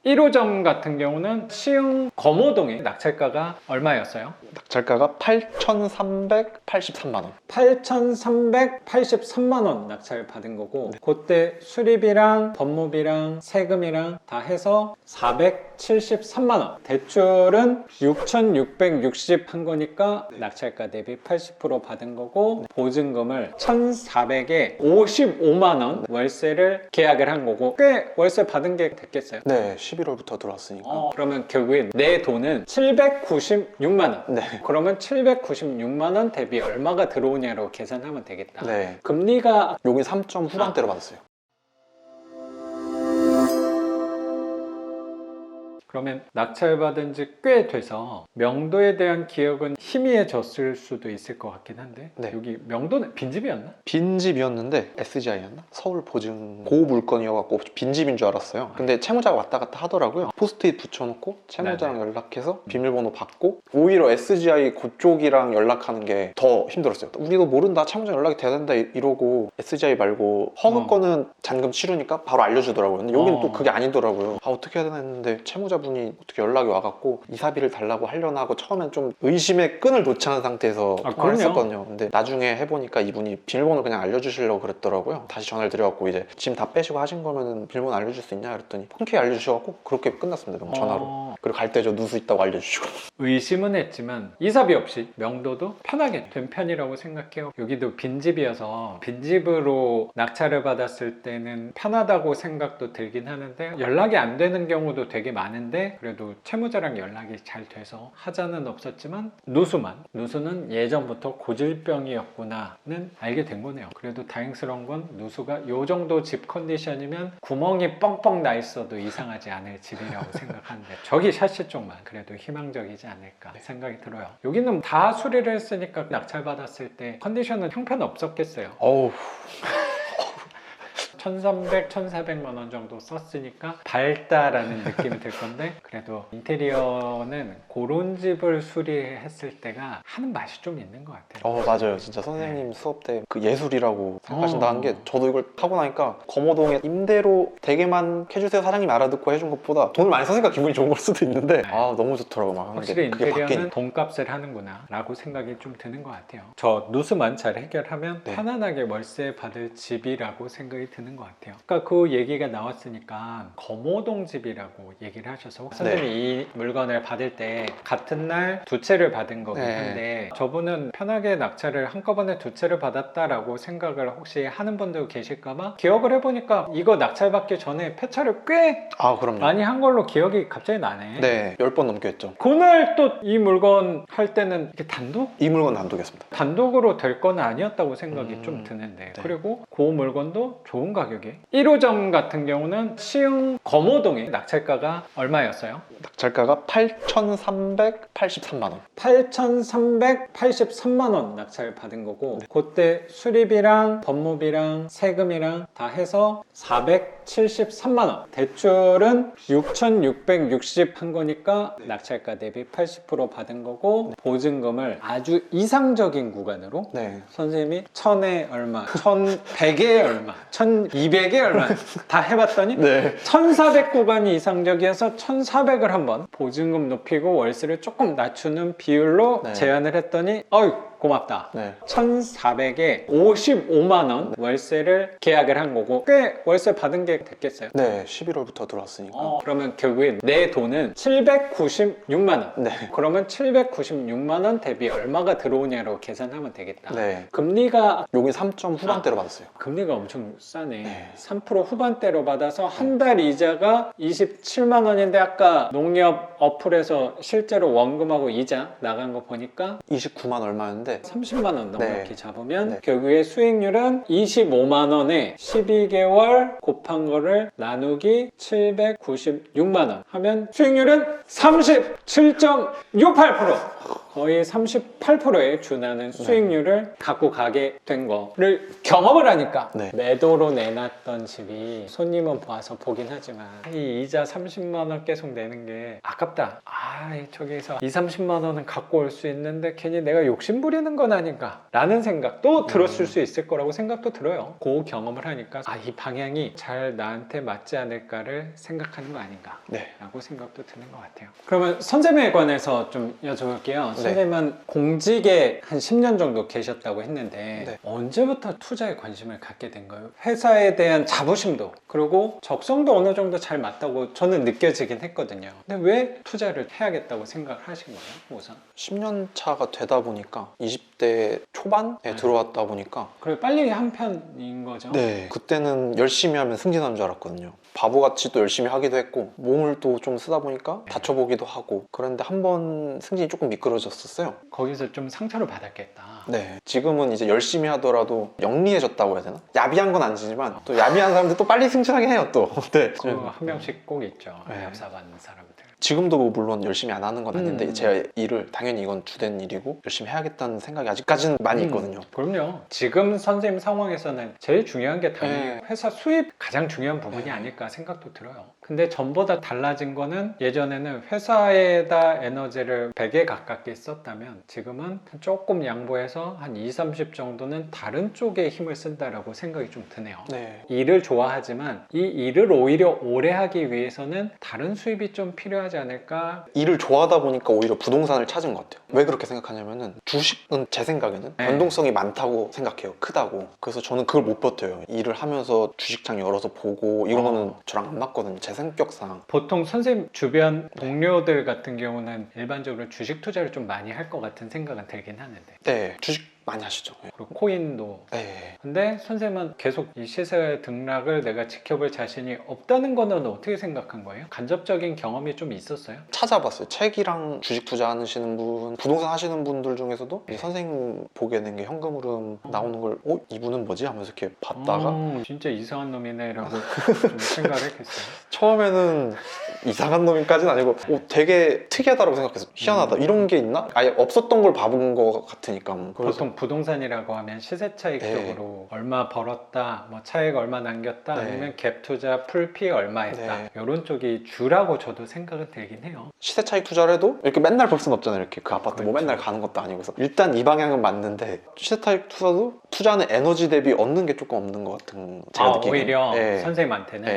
1호점 같은 경우는 시흥 검호동의 낙찰가가 얼마였어요? 낙찰가가 8,383만 원. 8,383만 원 낙찰 받은 거고, 그때 수리비랑 법무비랑 세금이랑 다 해서 473만 원. 대출은 6,660 한 거니까 낙찰가 대비 80% 받은 거고, 보증금을 1,400에 55만 원 월세를 계약을 한 거고, 꽤 월세 받은 게 됐겠어요? 네, 11월부터 들어왔으니까. 그러면 결국에 내 돈은 796만 원. 네. 그러면 796만 원 대비 얼마가 들어오냐로 계산하면 되겠다. 네. 금리가 여기 3점 후반대로 받았어요. 그러면 낙찰받은 지 꽤 돼서 명도에 대한 기억은 희미해졌을 수도 있을 것 같긴 한데, 네. 여기 명도는 빈집이었나? 빈집이었는데 SGI였나? 서울 보증 고물건이어갖고 빈집인 줄 알았어요. 근데 채무자가 왔다 갔다 하더라고요. 포스트잇 붙여놓고 채무자랑 연락해서 비밀번호 받고, 오히려 SGI 그쪽이랑 연락하는 게 더 힘들었어요. 우리도 모른다, 채무자 연락이 돼야 된다 이러고, SGI 말고 허그건은 잔금 치르니까 바로 알려주더라고요. 근데 여기는 또 그게 아니더라고요. 어떻게 해야 되나 했는데 채무자분이 어떻게 연락이 와갖고 이사비를 달라고 하려나 하고 처음엔 좀 의심의 끈을 놓지 않은 상태에서 통화를 했었거든요. 근데 나중에 해보니까 이분이 비밀번호를 그냥 알려주시려고 그랬더라고요. 다시 전화를 드려갖고, 이제 짐 다 빼시고 하신 거면은 비밀번호 알려줄 수 있냐 그랬더니 흔쾌히 알려주셔갖고 그렇게 끝났습니다. 전화로. 그리고 갈 때 저 누수 있다고 알려주시고. 의심은 했지만 이사비 없이 명도도 편하게 된 편이라고 생각해요. 여기도 빈집이어서 빈집으로 낙찰을 받았을 때는 편하다고 생각도 들긴 하는데, 연락이 안 되는 경우도 되게 많은데 그래도 채무자랑 연락이 잘 돼서 하자는 없었지만 누수는 예전부터 고질병이었구나는 알게 된 거네요. 그래도 다행스러운 건 누수가 요 정도 집 컨디션이면 구멍이 뻥뻥 나 있어도 이상하지 않을 집이라고 생각하는데, 저기 샤시 쪽만 그래도 희망적이지 않을까 생각이 들어요. 여기는 다 수리를 했으니까 낙찰 받았을 때 컨디션은 형편없었겠어요. 어우. 1,300, 1,400만 원 정도 썼으니까 밝다라는 느낌이 들 건데, 그래도 인테리어는 그런 집을 수리했을 때가 하는 맛이 좀 있는 것 같아요. 맞아요. 진짜 선생님 수업 때 그 예술이라고 생각하신다는 게, 저도 이걸 하고 나니까 검호동에 임대로 되게만 해주세요 사장님이 알아듣고 해준 것보다 돈을 많이 썼으니까 기분이 좋은 걸 수도 있는데, 너무 좋더라고요. 막 확실히 그게 인테리어는 바뀌니까. 돈값을 하는구나 라고 생각이 좀 드는 것 같아요. 저 누수만 잘 해결하면 편안하게 월세 받을 집이라고 생각이 드는 것 같아요. 그러니까 그 얘기가 나왔으니까 검호동 집이라고 얘기를 하셔서, 선생님이 이 물건을 받을 때 같은 날 두 채를 받은 거긴 한데, 저분은 편하게 낙찰을 한꺼번에 두 채를 받았다라고 생각을 혹시 하는 분들 계실까봐, 기억을 해보니까 이거 낙찰 받기 전에 폐차를 꽤 그럼요. 많이 한 걸로 기억이 갑자기 나네. 네, 10번 넘게 했죠. 그날 또 이 물건 할 때는 이게 이 물건 단독이었습니다. 단독으로 될 건 아니었다고 생각이 좀 드는데, 그리고 그 물건도 좋은 가격에, 1호점 같은 경우는 시흥 검호동의 낙찰가가 얼마였어요? 낙찰가가 8,383만 원. 8,383만 원 낙찰 받은 거고, 그때 수리비랑 법무비랑 세금이랑 다 해서 473만 원. 대출은 6,660 한 거니까 낙찰가 대비 80% 받은 거고, 보증금을 아주 이상적인 구간으로 선생님이 1,000에 얼마, 1,100에 얼마, 1,200에 얼마 다 해봤더니 1,400 구간이 이상적이어서 1,400을 한번 보증금 높이고 월세를 조금 낮추는 비율로 제안을 했더니, 고맙다. 1,400에 55만 원 월세를 계약을 한 거고, 꽤 월세 받은 게 됐겠어요? 네, 11월부터 들어왔으니까. 그러면 결국에 내 돈은 796만 원. 그러면 796만 원 대비 얼마가 들어오냐로 계산하면 되겠다. 금리가 여기 3점 후반대로 받았어요. 금리가 엄청 싸네. 3% 후반대로 받아서 한 달 이자가 27만 원인데, 아까 농협 어플에서 실제로 원금하고 이자 나간 거 보니까 29만 얼마였는데 30만 원 넉넉히 잡으면 결국에 수익률은 25만 원에 12개월 곱한 거를 나누기 796만 원 하면 수익률은 37.68%. 거의 38%에 준하는 수익률을 갖고 가게 된 거를 경험을 하니까 네. 매도로 내놨던 집이 손님은 와서 보긴 하지만 이 이자 30만 원 계속 내는 게 아깝다. 저기서 2, 30만 원은 갖고 올 수 있는데 괜히 내가 욕심 부리는 건 아닌가 라는 생각도 들었을 수 있을 거라고 생각도 들어요. 그 경험을 하니까 이 방향이 잘 나한테 맞지 않을까를 생각하는 거 아닌가 네. 라고 생각도 드는 것 같아요. 그러면 선생님에 관해서 좀 여쭤볼게요. 네. 선생님은 공직에 한 10년 정도 계셨다고 했는데 네. 언제부터 투자에 관심을 갖게 된 거예요? 회사에 대한 자부심도 그리고 적성도 어느 정도 잘 맞다고 저는 느껴지긴 했거든요. 근데 왜 투자를 해야겠다고 생각하신 거예요? 우선 10년 차가 되다 보니까 20대 초반에 들어왔다 보니까 그래 빨리 한 편인 거죠? 네, 그때는 열심히 하면 승진하는 줄 알았거든요. 바보같이 또 열심히 하기도 했고 몸을 또 좀 쓰다 보니까 다쳐보기도 하고 그런데 한 번 승진이 조금 미끄러졌었어요. 거기서 좀 상처를 받았겠다. 네, 지금은 이제 열심히 하더라도 영리해졌다고 해야 되나? 야비한 건 아니지만 또 야비한 사람들 또 빨리 승진하게 해요 또. 네. 한 명씩 꼭 있죠. 네. 얍사 받는 사람들. 지금도 뭐 물론 열심히 안 하는 건 아닌데 제 일을 당연히 이건 주된 일이고 열심히 해야겠다는 생각이 아직까지는 많이 있거든요. 그럼요. 지금 선생님 상황에서는 제일 중요한 게 당연히 네. 회사 수입 가장 중요한 부분이 네. 아닐까 생각도 들어요. 근데 전보다 달라진 거는 예전에는 회사에다 에너지를 100에 가깝게 썼다면 지금은 조금 양보해서 한 2, 30 정도는 다른 쪽에 힘을 쓴다라고 생각이 좀 드네요. 네. 일을 좋아하지만 이 일을 오히려 오래 하기 위해서는 다른 수입이 좀 필요하지 않을까? 일을 좋아하다 보니까 오히려 부동산을 찾은 것 같아요. 왜 그렇게 생각하냐면은 주식은 제 생각에는 네. 변동성이 많다고 생각해요. 크다고. 그래서 저는 그걸 못 버텨요. 일을 하면서 주식창 열어서 보고 이런 거는 저랑 안 맞거든요. 제 성격상. 보통 선생님 주변 동료들 같은 경우는 일반적으로 주식 투자를 좀 많이 할 것 같은 생각은 들긴 하는데 네, 주식 많이 하시죠. 네. 그리고 코인도 네. 근데 선생님은 계속 이 시세의 등락을 내가 지켜볼 자신이 없다는 거는 어떻게 생각한 거예요? 간접적인 경험이 좀 있었어요? 찾아봤어요. 책이랑 주식 투자하시는 분, 부동산 하시는 분들 중에서도 이 선생님 보게 된 게 현금 흐름 나오는 걸 이분은 뭐지? 하면서 이렇게 봤다가 진짜 이상한 놈이네 라고 좀 생각했겠어요. 처음에는 이상한 놈인까지는 아니고 되게 특이하다고 생각했어요. 희한하다. 이런 게 있나? 아예 없었던 걸 봐본 것 같으니까. 그래서 보통 부동산이라고 하면 시세 차익적으로 얼마 벌었다, 뭐 차익 얼마 남겼다, 네. 아니면 갭 투자 풀피 얼마 했다 네. 이런 쪽이 주라고 저도 생각은 들긴 해요. 시세 차익 투자를 해도 이렇게 맨날 볼 수는 없잖아요. 이렇게 그 아파트 뭐 그렇죠. 맨날 가는 것도 아니고. 그래서 일단 이 방향은 맞는데 시세 차익 투자도 투자하는 에너지 대비 얻는 게 조금 없는 것 같은 제가 느끼기에는. 오히려 네. 선생님한테는 네.